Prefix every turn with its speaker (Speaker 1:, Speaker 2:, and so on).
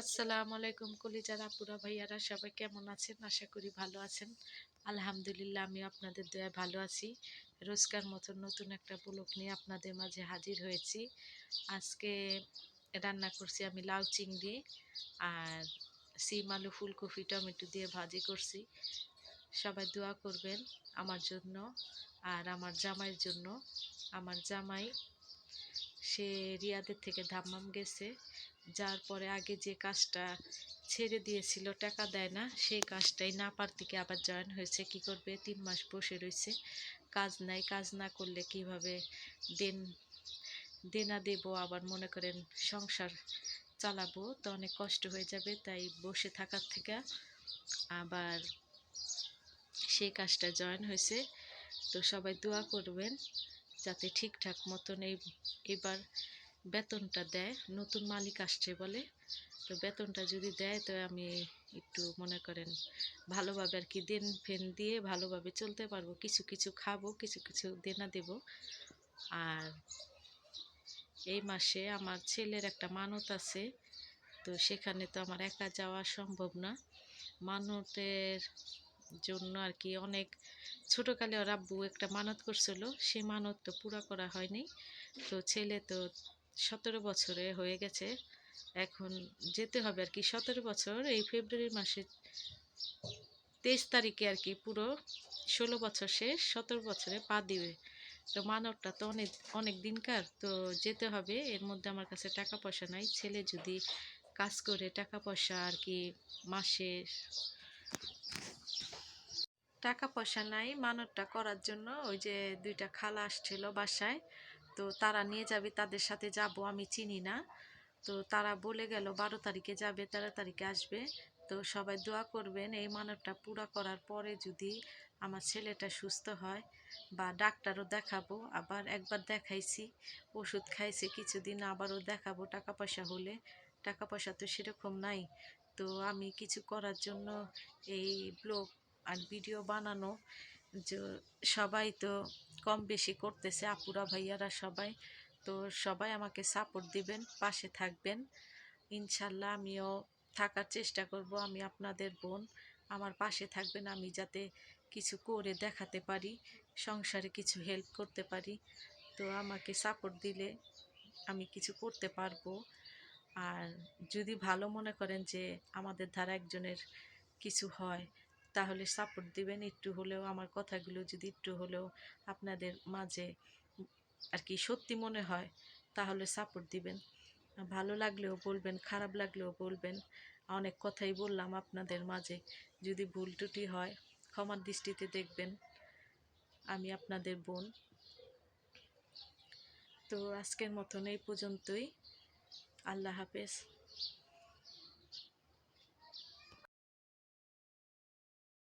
Speaker 1: আসসালামু আলাইকুম কলিজার আপুরা ভাইয়ারা সবাই কেমন আছেন? আশা করি ভালো আছেন। আলহামদুলিল্লাহ আমিও আপনাদের দয়ায় ভালো আছি। রোজকার মতো নতুন একটা ব্লগ নিয়ে আপনাদের মাঝে হাজির হয়েছি। আজকে রান্না করছি আমি লাউ চিংড়ি আর সিম আলু ফুলকপি টমেটো দিয়ে ভাজি করছি। সবাই দোয়া করবেন আমার জন্য আর আমার জামাইয়ের জন্য। আমার জামাই সে রিয়াদের থেকে দাম্মাম গেছে, যার পরে আগে যে কাজটা ছেড়ে দিয়েছিল টাকা দেয় না, সেই কাজটাই না পারতিকে আবার জয়েন হয়েছে। কি করবে, 3 মাস বসে রয়েছে, কাজ নাই। কাজ না করলে কিভাবে দেন দেনা দেব, আবার মনে করেন সংসার চালাবো, তো অনেক কষ্ট হয়ে যাবে। তাই বসে থাকার থেকে আবার সেই কাজটা জয়েন হয়েছে। তো সবাই দোয়া করবেন যাতে ঠিকঠাক মতন এবার বেতনটা দেয়। নতুন মালিক আসছে বলে, তো বেতনটা যদি দেয় তো আমি একটু মনে করেন ভালোভাবে আর কি দেন ফেন দিয়ে ভালোভাবে চলতে পারবো। কিছু কিছু খাবো, কিছু কিছু দেনা দেব। আর এই মাসে আমার ছেলের একটা মানত আছে, তো সেখানে তো আমার একা যাওয়া সম্ভব না। মানতের জন্য আর কি অনেক ছোটোকালে ওর আব্বু একটা মানত করছিল, সে মানত তো পুরা করা হয়নি। তো ছেলে তো 17 বছরে হয়ে গেছে, এখন যেতে হবে আর কি। 17 বছর এই ফেব্রুয়ারি মাসে 23 তারিখে আর কি পুরো 16 বছর শেষ, 17 বছরে পা দিবে। তো মানবটা তো অনেক অনেক দিনকার, তো যেতে হবে। এর মধ্যে আমার কাছে টাকা পয়সা নাই। ছেলে যদি কাজ করে টাকা পয়সা আর কি মাসে টাকা পয়সা নাই মানতটা করার জন্য। ওই যে 2টা খালা আসছিল বাসায়, তো তারা নিয়ে যাবে, তাদের সাথে যাব। আমি চিনি না, তো তারা বলে গেল 12 তারিখে যাবে, 13 তারিখে আসবে। তো সবাই দোয়া করবেন এই মানতটা পুরা করার পরে যদি আমার ছেলেটা সুস্থ হয়, বা ডাক্তারও দেখাবো। আবার একবার দেখাইছি, ওষুধ খাইছে কিছুদিন, আবারও দেখাবো টাকা পয়সা হলে। টাকা পয়সা তো সেরকম নাই। তো আমি কিছু করার জন্য এই ব্লগ আর ভিডিও বানানো, যে সবাই তো কম বেশি করতেছে, আপুরা ভাইয়ারা সবাই। তো সবাই আমাকে সাপোর্ট দিবেন, পাশে থাকবেন। ইনশাল্লাহ আমিও থাকার চেষ্টা করব। আমি আপনাদের বোন, আমার পাশে থাকবেন, আমি যাতে কিছু করে দেখাতে পারি, সংসারে কিছু হেল্প করতে পারি। তো আমাকে সাপোর্ট দিলে আমি কিছু করতে পারবো। আর যদি ভালো মনে করেন যে আমাদের ধারা একজনের কিছু হয়, তাহলে সাপোর্ট দিবেন। একটু হলেও আমার কথাগুলো যদি একটু হলেও আপনাদের মাঝে আর কি সত্যি মনে হয়, তাহলে সাপোর্ট দিবেন। ভালো লাগলেও বলবেন, খারাপ লাগলেও বলবেন। অনেক কথাই বললাম আপনাদের মাঝে, যদি ভুল ত্রুটি হয় ক্ষমার দৃষ্টিতে দেখবেন। আমি আপনাদের বোন। তো আজকের মতন এই পর্যন্তই। আল্লাহ হাফেজ।